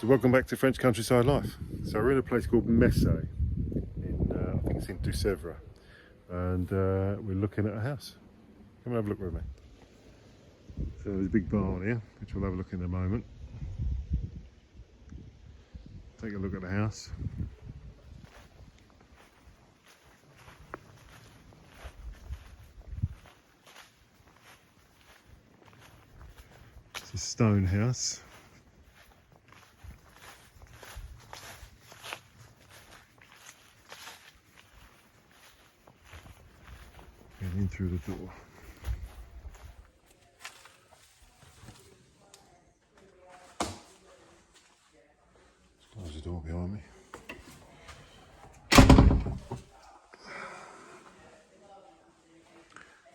So welcome back to French Countryside Life. So we're in a place called Messé, I think it's in Dussèvres, and we're looking at a house. Come and have a look with me. So there's a big barn here, which we'll have a look in a moment. Take a look at the house. It's a stone house. Getting in through the door. Close the door behind me.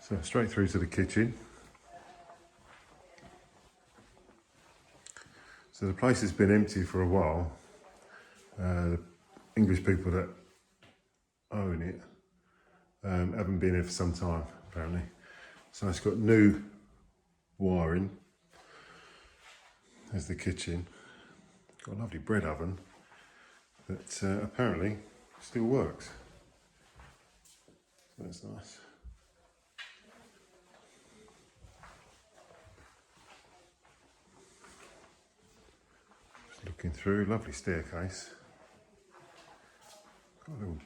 So straight through to the kitchen. So the place has been empty for a while. The English people that own it haven't been here for some time, apparently. So it's got new wiring. There's the kitchen. Got a lovely bread oven that apparently still works. So that's nice. Just looking through, lovely staircase. Got a little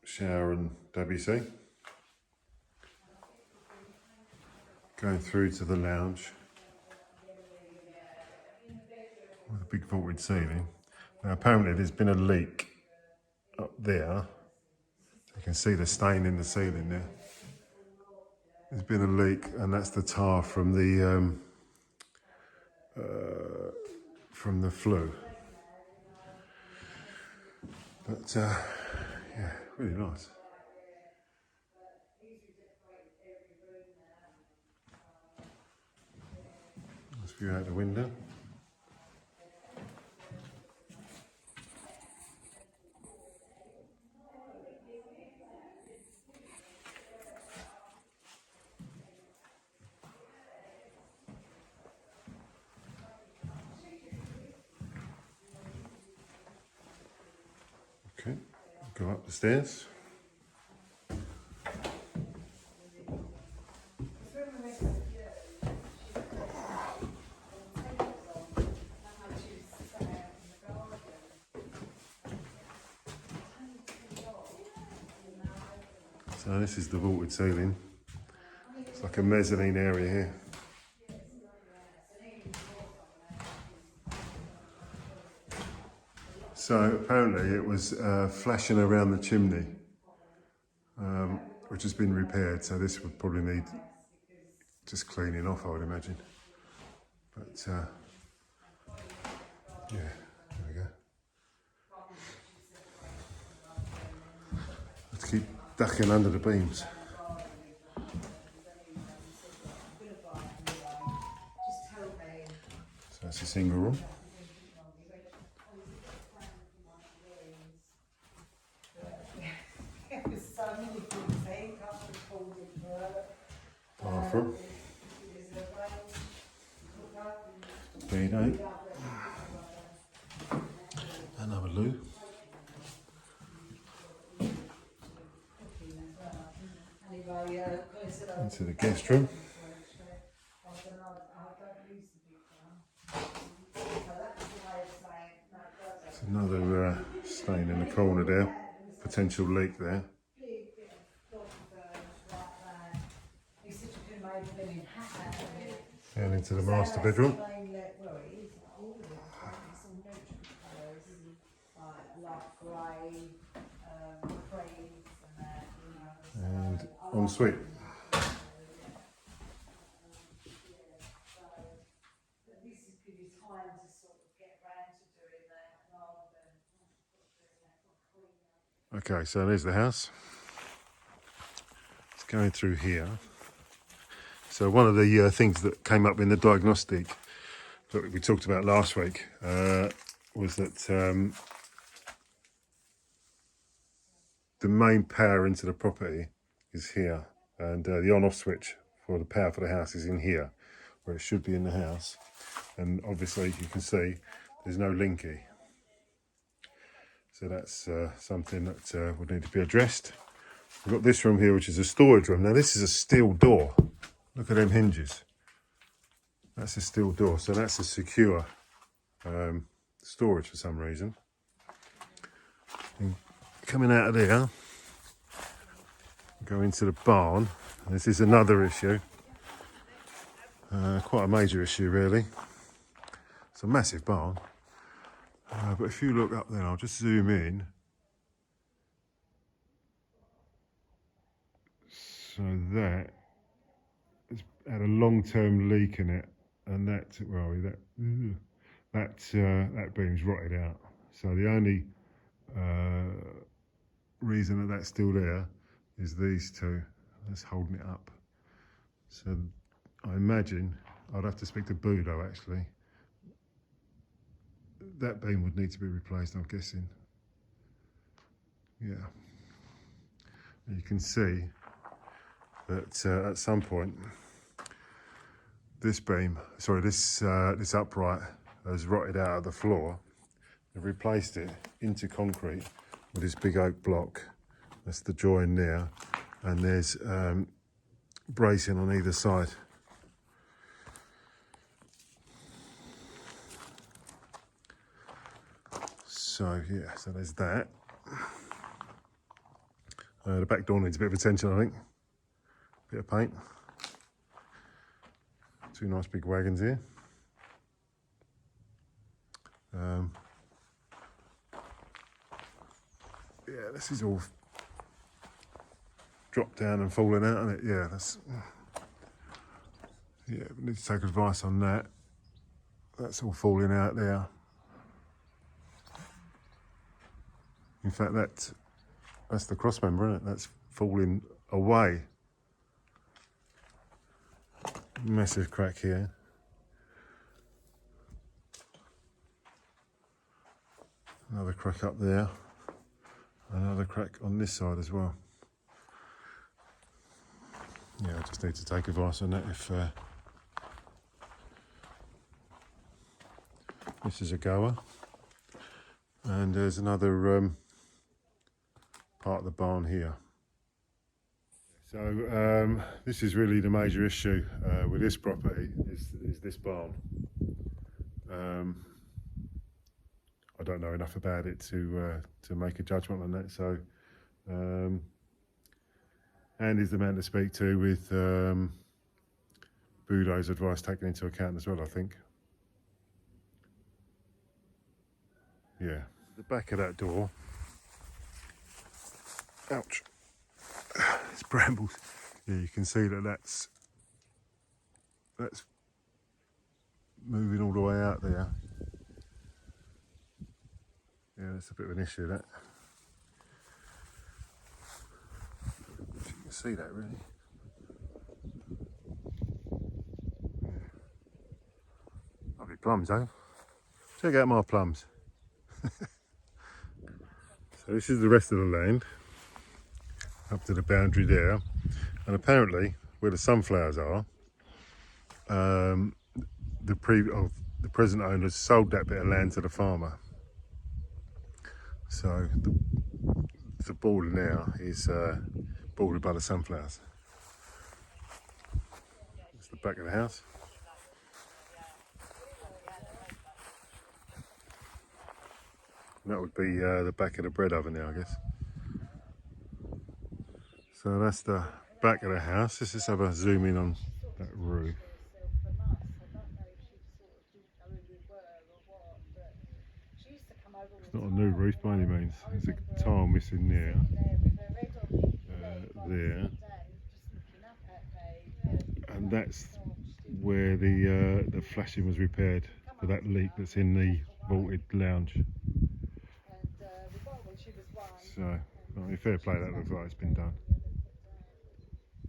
shower and WC. Going through to the lounge with a big vaulted ceiling. Now apparently there's been a leak up there. You can see the stain in the ceiling there. There's been a leak, and that's the tar from the flue. But yeah, really nice. Nice view out the window. Okay, go up the stairs. So this is the vaulted ceiling. It's like a mezzanine area here. So apparently it was flashing around the chimney, which has been repaired. So this would probably need just cleaning off, I would imagine. But yeah, there we go. Let's keep ducking under the beams. So that's a single room. Bathroom. Bidet. Another loo. Into the guest room. There's another stain in the corner there. Potential leak there. And into the master bedroom. And ensuite. Okay, so there's the house. It's going through here. So one of the things that came up in the diagnostic that we talked about last week was that the main power into the property is here, and the on-off switch for the power for the house is in here, where it should be in the house. And obviously you can see there's no linky. So that's something that would need to be addressed. We've got this room here, which is a storage room. Now this is a steel door. Look at them hinges. That's a steel door, so that's a secure storage for some reason. And coming out of there, go into the barn. This is another issue. Quite a major issue, really. It's a massive barn. But if you look up there, I'll just zoom in. So that has had a long-term leak in it, and that, where are we? That beam's rotted out. So the only reason that that's still there is these two that's holding it up. So I imagine I'd have to speak to Budo actually. That beam would need to be replaced, I'm guessing. Yeah. And you can see that at some point this beam, sorry, this upright has rotted out of the floor. They've replaced it into concrete with this big oak block. That's the join there, and there's bracing on either side. So yeah, so there's that. The back door needs a bit of attention, I think. Bit of paint. Two nice big wagons here. Yeah, this is all dropped down and falling out, isn't it? Yeah, that's. Yeah, we need to take advice on that. That's all falling out there. In fact, that's the cross member, isn't it? That's falling away. Massive crack here. Another crack up there. Another crack on this side as well. Yeah, I just need to take advice on that if this is a goer. And there's another part of the barn here. So this is really the major issue with this property is this barn. I don't know enough about it to make a judgment on that. So Andy's the man to speak to with Budo's advice taken into account as well, I think. Yeah, the back of that door. Ouch. It's brambles. Yeah, you can see that that's moving all the way out there. Yeah, that's a bit of an issue, that. If you can see that, really. Yeah. Lovely plums, eh? Check out my plums. So this is the rest of the land, up to the boundary there, and apparently where the sunflowers are, the present owners sold that bit of land to the farmer. So the border now is bordered by the sunflowers. It's the back of the house. And that would be the back of the bread oven now, I guess. So that's the back of the house. Let's just have a zoom in on that roof. It's not a new roof by any means. There's a tile missing there. There. And that's where the flashing was repaired for that leak that's in the vaulted lounge. So, I mean, fair play, that looks like it's been done.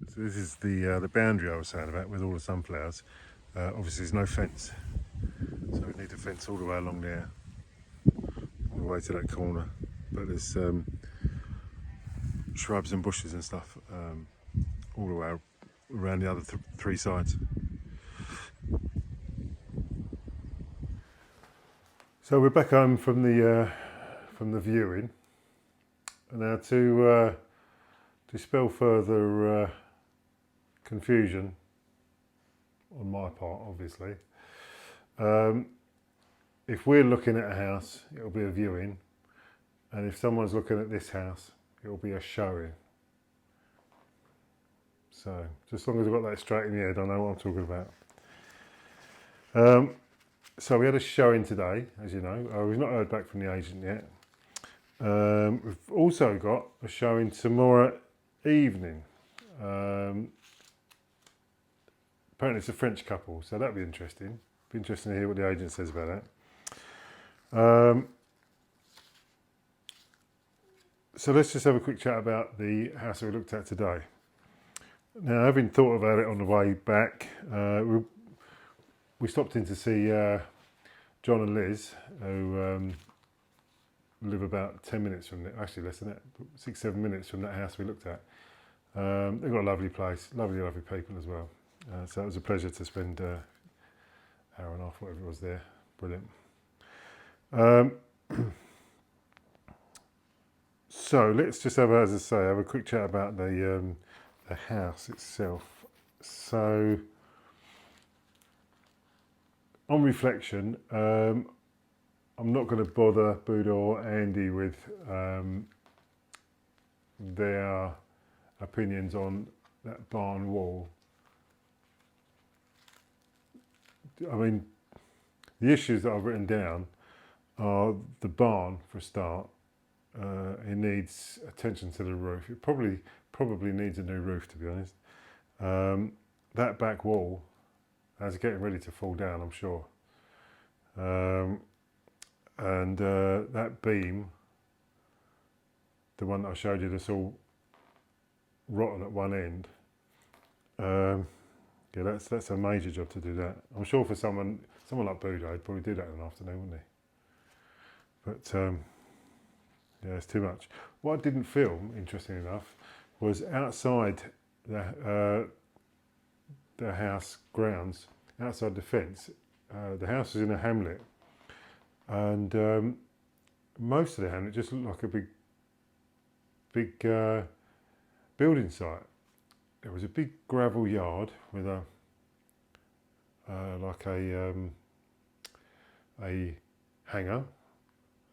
So this is the boundary I was saying about with all the sunflowers. Obviously there's no fence, so we need a fence all the way along there, all the way to that corner. But there's shrubs and bushes and stuff all the way around the other three sides. So we're back home from the viewing. Now to dispel further confusion on my part, obviously. If we're looking at a house, it'll be a viewing, and if someone's looking at this house, it'll be a showing. So just as long as I've got that straight in the head, I know what I'm talking about. So we had a showing today, as you know. We've not heard back from the agent yet. We've also got a showing tomorrow evening. Apparently it's a French couple, so that'll be interesting. Be interesting to hear what the agent says about that. So let's just have a quick chat about the house that we looked at today. Now, having thought about it on the way back, we stopped in to see John and Liz, who live about 10 minutes from it, actually less than that, 6-7 minutes from that house we looked at. They've got a lovely place, lovely people as well. So it was a pleasure to spend an hour and a half, whatever it was there. Brilliant. So let's just have, as I say, have a quick chat about the house itself. So on reflection, I'm not going to bother Buddha or Andy with their opinions on that barn wall. I mean, the issues that I've written down are the barn, for a start. It needs attention to the roof. It probably needs a new roof, to be honest. That back wall is getting ready to fall down, I'm sure. And that beam, the one that I showed you that's all rotten at one end, yeah, that's a major job to do that. I'm sure for someone like Budo, he'd probably do that in an afternoon, wouldn't he? But yeah, it's too much. What I didn't film, interestingly enough, was outside the house grounds, outside the fence. The house was in a hamlet, and most of the hamlet just looked like a big building site. There was a big gravel yard with a hangar,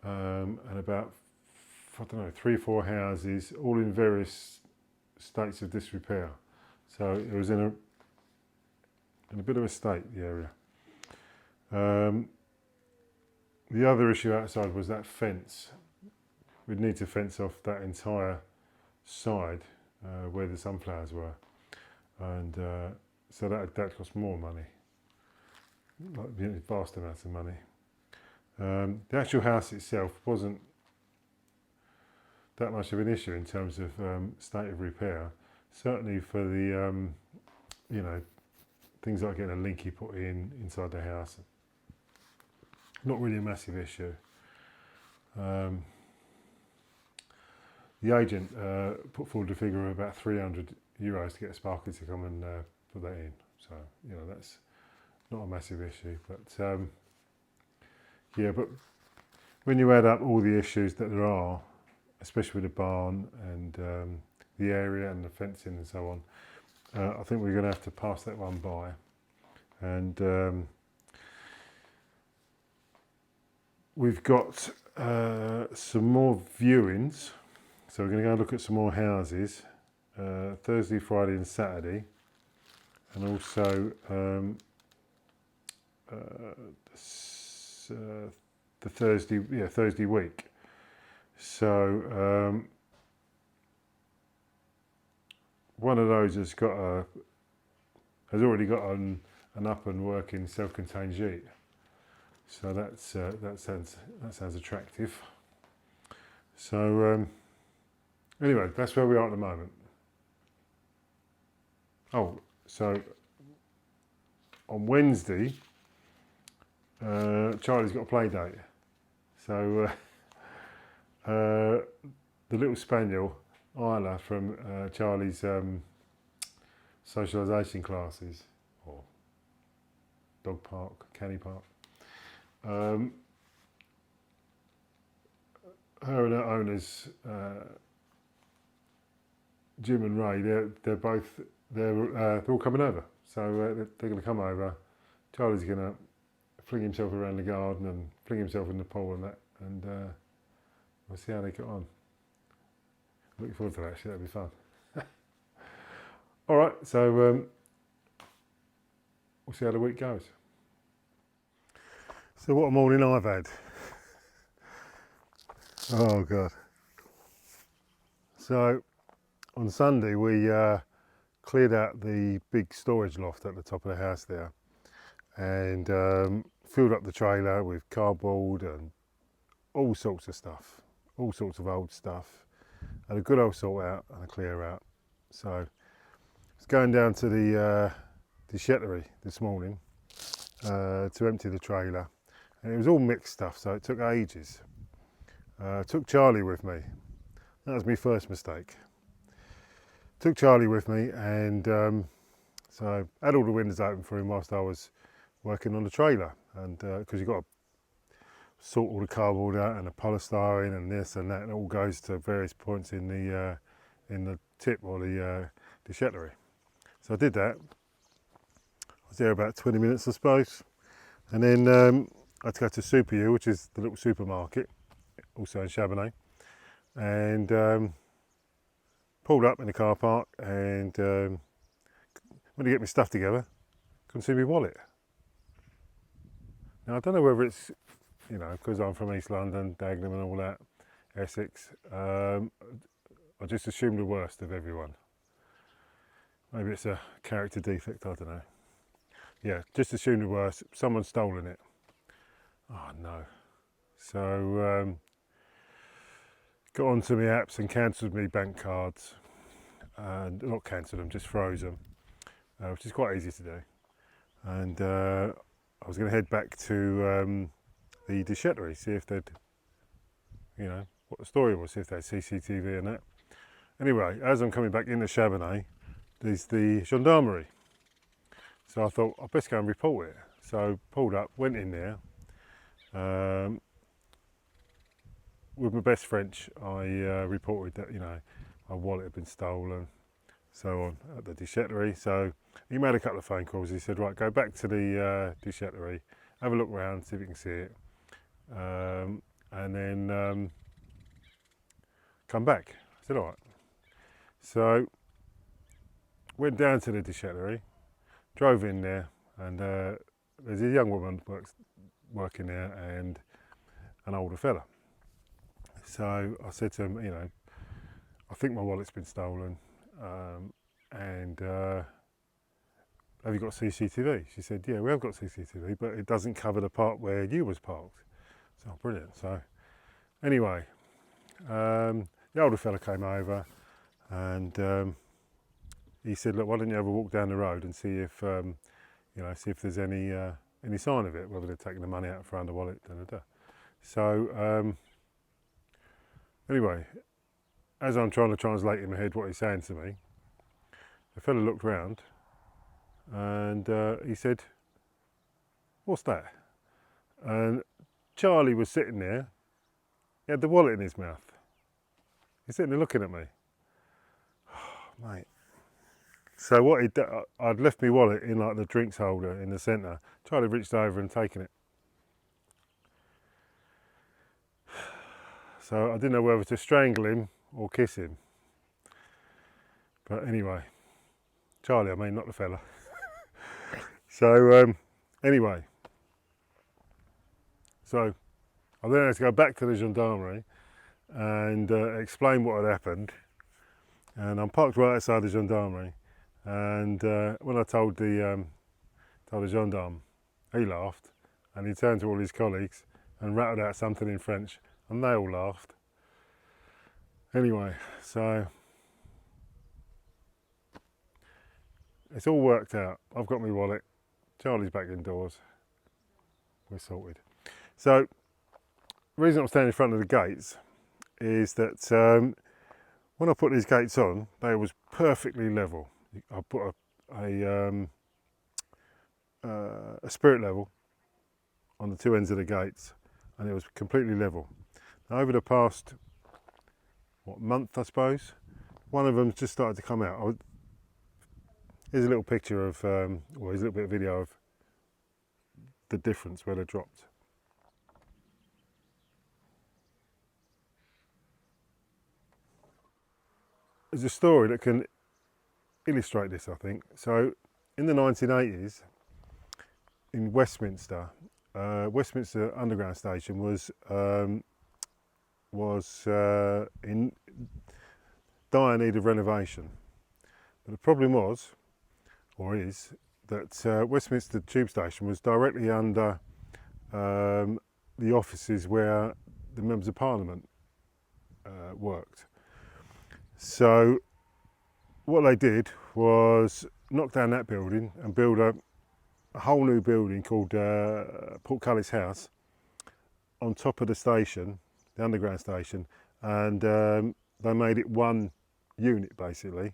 and about, I don't know, 3 or 4 houses, all in various states of disrepair. So it was in a bit of a state, the area. The other issue outside was that fence. We'd need to fence off that entire side where the sunflowers were, and so that cost more money, like vast amounts of money. The actual house itself wasn't that much of an issue in terms of state of repair. Certainly for the you know, things like getting a linky put inside the house, not really a massive issue. The agent put forward a figure of about €300 to get Sparky to come and put that in. So, you know, that's not a massive issue. But yeah, but when you add up all the issues that there are, especially with the barn and the area and the fencing and so on, I think we're going to have to pass that one by. And we've got some more viewings. So we're going to go and look at some more houses Thursday, Friday and Saturday, and also the Thursday week. So one of those has already got an up and working self-contained jeep. So that sounds attractive. So anyway, that's where we are at the moment. Oh, so on Wednesday, Charlie's got a play date. So the little spaniel, Isla, from Charlie's socialisation classes, or dog park, canny park, her and her owners, Jim and Ray, they're all coming over. So they're going to come over. Charlie's going to fling himself around the garden and fling himself in the pool and that, and we'll see how they get on. Looking forward to that. Actually, that'll be fun. All right, so we'll see how the week goes. So what a morning I've had. Oh God. So on Sunday we cleared out the big storage loft at the top of the house there, and filled up the trailer with cardboard and all sorts of stuff, all sorts of old stuff. Had a good old sort out and a clear out. So I was going down to the déchetterie this morning to empty the trailer, and it was all mixed stuff, so it took ages. Took Charlie with me. That was my first mistake. Took Charlie with me, and so I had all the windows open for him whilst I was working on the trailer, and because you've got to sort all the cardboard out and the polystyrene and this and that, and it all goes to various points in the tip or the déchetterie. So I did that. I was there about 20 minutes, I suppose, and then I had to go to Super U, which is the little supermarket, also in Chamonix, and pulled up in the car park, and went to get my stuff together, couldn't see my wallet. Now I don't know whether it's, you know, because I'm from East London, Dagenham and all that, Essex, I just assume the worst of everyone. Maybe it's a character defect, I don't know. Yeah, just assume the worst, someone's stolen it. Oh no. So got onto my apps and cancelled my bank cards, and not cancelled them, just froze them, which is quite easy to do. And I was going to head back to the déchetterie, see if they'd, you know, what the story was, see if they had CCTV and that. Anyway, as I'm coming back into Chamonix, there's the gendarmerie. So I thought I'd best go and report it. So pulled up, went in there. With my best French, I reported that, you know, my wallet had been stolen, so on, at the déchetterie. So he made a couple of phone calls. He said, right, go back to the déchetterie, have a look around, see if you can see it, and then come back. I said, all right. So went down to the déchetterie, drove in there, and there's a young woman working there and an older fella. So I said to him, you know, I think my wallet's been stolen, and have you got CCTV? She said, yeah, we have got CCTV, but it doesn't cover the part where you was parked. So brilliant. So anyway, the older fella came over, and he said, look, why don't you have a walk down the road and see if, you know, see if there's any sign of it, whether they're taking the money out and throwing the wallet, da, da, da. So anyway, as I'm trying to translate in my head what he's saying to me, the fella looked round and he said, what's that? And Charlie was sitting there, he had the wallet in his mouth. He's sitting there looking at me. Oh, mate. So what he'd done, I'd left my wallet in like the drinks holder in the centre. Charlie reached over and taken it. So I didn't know whether to strangle him or kiss him. But anyway, Charlie, I mean, not the fella. So anyway, so I then had to go back to the gendarmerie and explain what had happened. And I'm parked right outside the gendarmerie. And when I told the gendarme, he laughed, and he turned to all his colleagues and rattled out something in French, and they all laughed. Anyway, so it's all worked out. I've got my wallet, Charlie's back indoors, we're sorted. So the reason I'm standing in front of the gates is that when I put these gates on, they was perfectly level. I put a spirit level on the two ends of the gates, and it was completely level. Over the past month, I suppose, one of them's just started to come out. Here's a little picture of, here's a little bit of video of the difference where they dropped. There's a story that can illustrate this, I think. So, in the 1980s, in Westminster, Westminster Underground Station was in dire need of renovation. But the problem was, or is, that Westminster Tube Station was directly under the offices where the Members of Parliament worked. So what they did was knock down that building and build a whole new building called Portcullis House on top of the station, the underground station, and they made it one unit basically.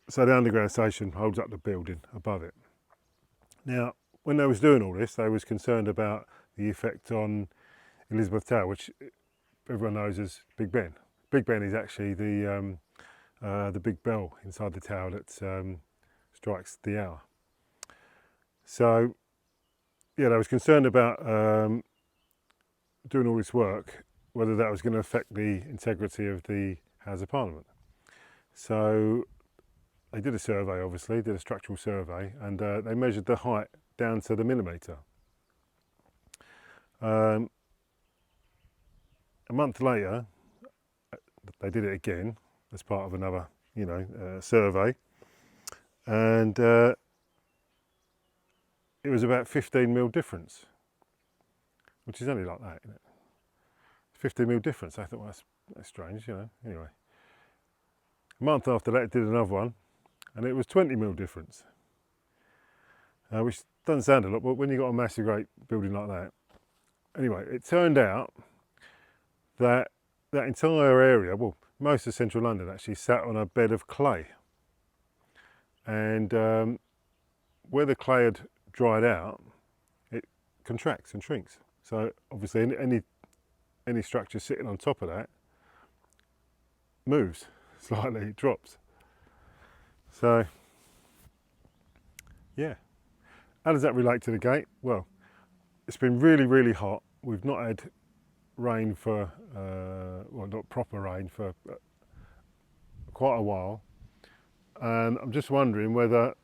So the underground station holds up the building above it. Now, when they was doing all this, they was concerned about the effect on Elizabeth Tower, which everyone knows as Big Ben. Big Ben is actually the big bell inside the tower that strikes the hour. So, yeah, they was concerned about doing all this work, whether that was going to affect the integrity of the House of Parliament. So they did a survey, obviously, did a structural survey, and they measured the height down to the millimetre. A month later, they did it again as part of another, survey, and it was about 15mm difference, which is only like that, isn't it? 15mm difference. I thought, well, that's strange, Anyway, a month after that, it did another one, and it was 20mm difference, which doesn't sound a lot, but when you've got a massive, great building like that. Anyway, it turned out that that entire area, well, most of central London actually sat on a bed of clay. And where the clay had dried out, it contracts and shrinks. So obviously any structure sitting on top of that moves slightly, drops. So, yeah. How does that relate to the gate? Well, it's been really, really hot. We've not had rain for, well, not proper rain for quite a while. And I'm just wondering whether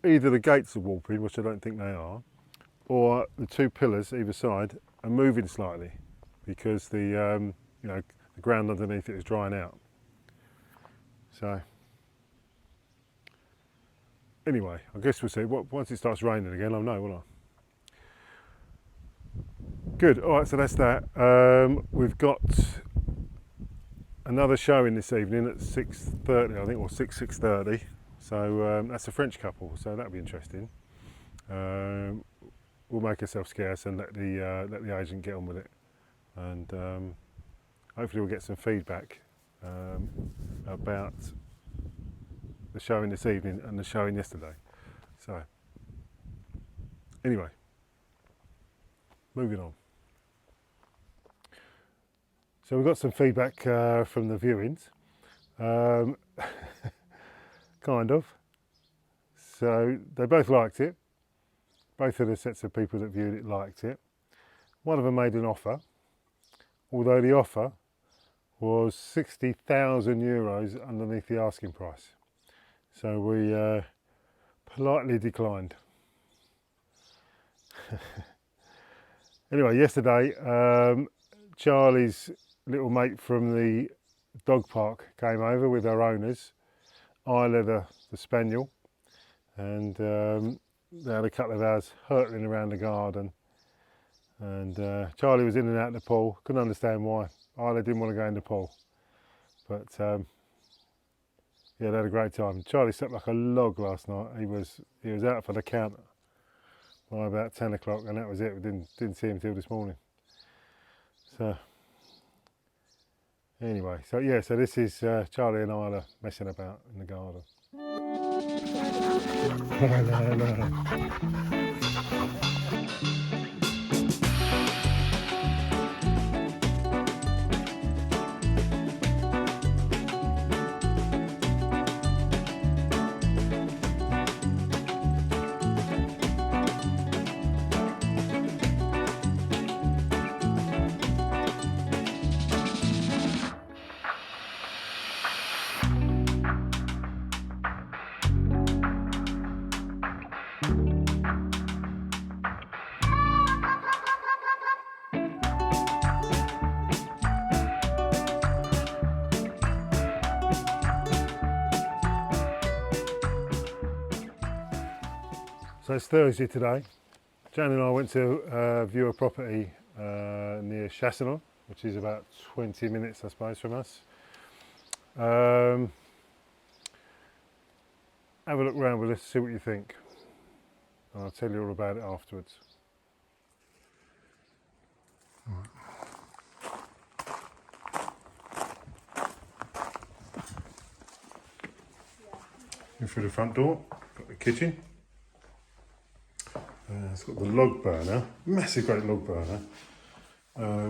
either the gates are warping, which I don't think they are, or the two pillars either side are moving slightly because the the ground underneath it is drying out. So anyway, I guess we'll see. Once it starts raining again, I'll know, won't I? Good. All right, so that's that. We've got another showing this evening at 6:30, I think, or 6:30. So that's a French couple, so that'll be interesting. We'll make ourselves scarce and let the agent get on with it, and hopefully we'll get some feedback about the showing this evening and the showing yesterday. So anyway, moving on. So we've got some feedback from the viewings, kind of. So they both liked it. Both of the sets of people that viewed it liked it. One of them made an offer, although the offer was €60,000 underneath the asking price. So we politely declined. Anyway, yesterday, Charlie's little mate from the dog park came over with our owners, Isla the spaniel, and they had a couple of hours hurtling around the garden, and Charlie was in and out of the pool. Couldn't understand why. Isla didn't want to go in the pool, but yeah, they had a great time. Charlie slept like a log last night. He was out for the count by about 10 o'clock, and that was it. We didn't see him till this morning. So anyway, so yeah, so this is Charlie and Isla messing about in the garden. Hello. So it's Thursday today. Jan and I went to view a property near Chassenal, which is about 20 minutes, I suppose, from us. Have a look around with us, see what you think. And I'll tell you all about it afterwards. In through the front door, got the kitchen. It's got the log burner, massive great log burner,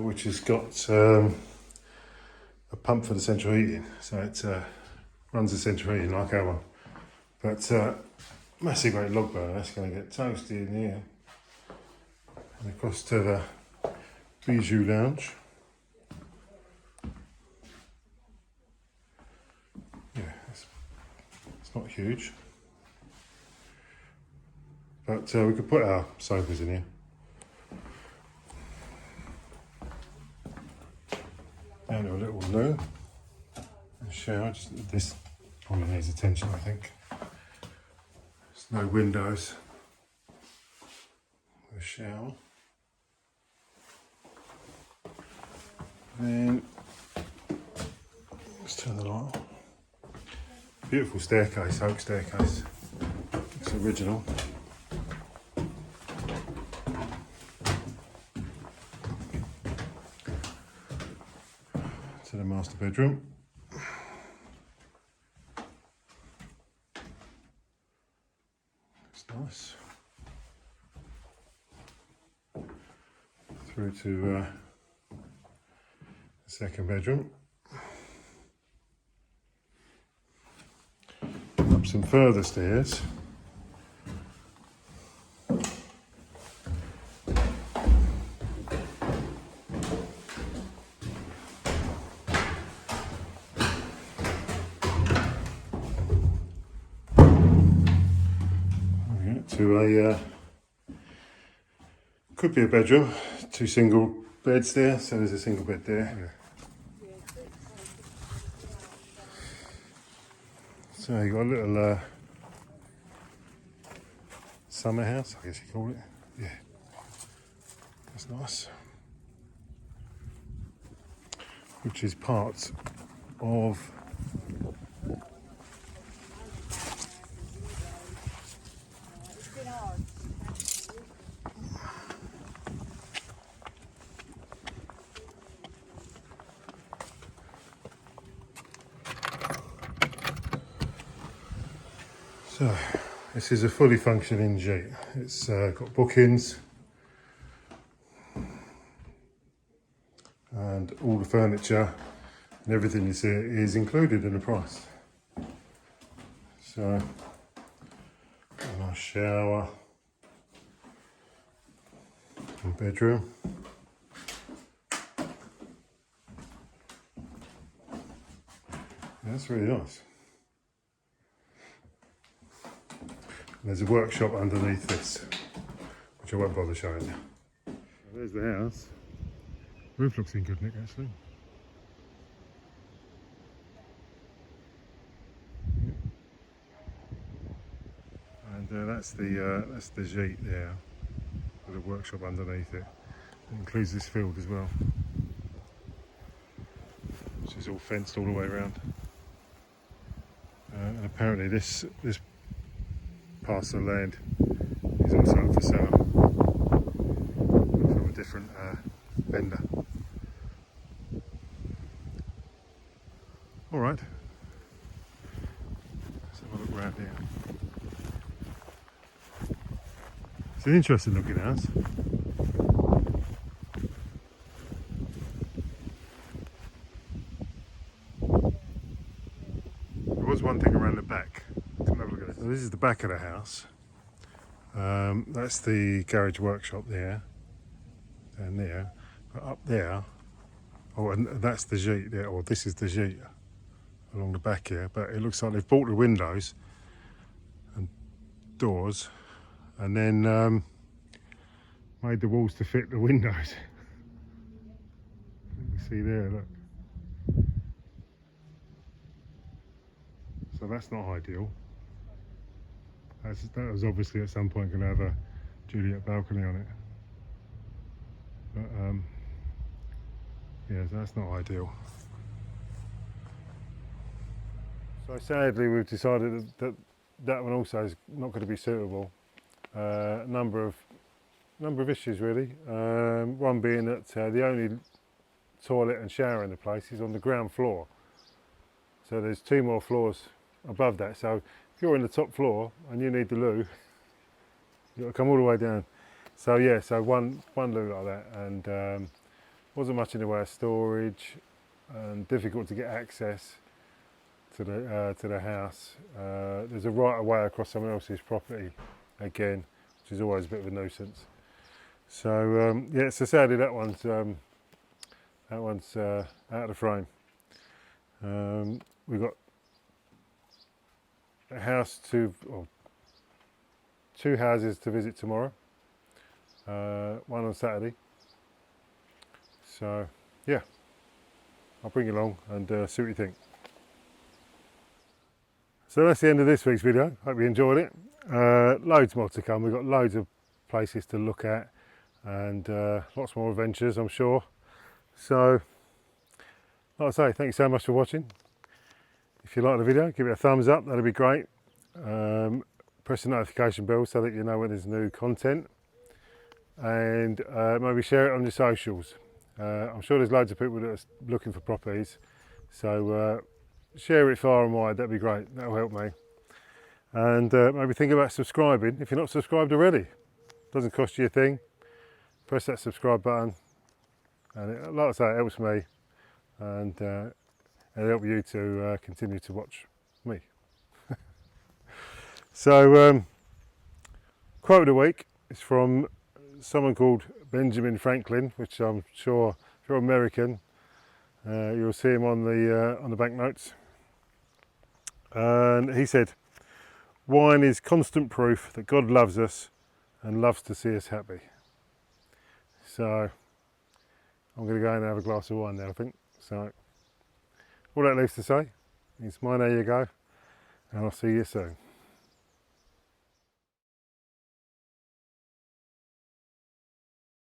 which has got a pump for the central heating, so it runs the central heating like our one. But massive great log burner, that's going to get toasty in here. And across to the Bijou Lounge. Yeah, it's not huge. But we could put our sofas in here. Down to a little loo. A shower, this probably needs attention, I think. There's no windows. A shower. Then, let's turn the light on. Beautiful staircase, oak staircase. Looks original. To the master bedroom. It's nice. Through to the second bedroom. Up some further stairs. To a could be a bedroom, 2 single beds there, so there's a single bed there. So you got a little summer house, I guess you call it. Yeah, that's nice. Which is part of So, this is a fully functioning gate. It's got bookings and all the furniture and everything you see is included in the price. So, a nice shower and bedroom. That's really nice. There's a workshop underneath this, which I won't bother showing you. There's the house. Roof looks in good nick, actually. And that's the gate there, with a workshop underneath it. It includes this field as well, which is all fenced all the way around. And apparently this parcel of land is also up for sale from a different vendor. Alright, let's have a look around here. It's an interesting looking house. There was one thing around the back. Come have a look at it. So this is the back of the house. That's the garage workshop there, down there. But up there, oh, and that's the gate there, or this is the gate along the back here. But it looks like they've bought the windows and doors, and then made the walls to fit the windows. You can see there, look. So that's not ideal. That was obviously at some point going to have a Juliet balcony on it, but yeah, that's not ideal. So sadly we've decided that one also is not going to be suitable. A number of issues really. One being that the only toilet and shower in the place is on the ground floor. So there's 2 more floors above that. So if you're in the top floor and you need the loo, you've got to come all the way down. So yeah, so one loo like that, and wasn't much in the way of storage, and difficult to get access to the house. There's a right of way across someone else's property again, which is always a bit of a nuisance. So yeah, so sadly that one's out of the frame. We've got a house or 2 houses to visit tomorrow. One on Saturday. So yeah, I'll bring you along and see what you think. So that's the end of this week's video. Hope you enjoyed it. Loads more to come. We've got loads of places to look at, and lots more adventures, I'm sure. So, like I say, thank you so much for watching. If you like the video, give it a thumbs up, that'd be great. Press the notification bell so that you know when there's new content, and maybe share it on your socials. I'm sure there's loads of people that are looking for properties, so share it far and wide, that'd be great, that'll help me. And maybe think about subscribing if you're not subscribed already. Doesn't cost you a thing. Press that subscribe button, and like I say, it helps me, and it'll help you to continue to watch me. So, quote of the week is from someone called Benjamin Franklin, which I'm sure if you're American, you'll see him on the banknotes. And he said, "Wine is constant proof that God loves us and loves to see us happy." So I'm going to go and have a glass of wine now, I think. So all that leaves to say is mine, there you go, and I'll see you soon.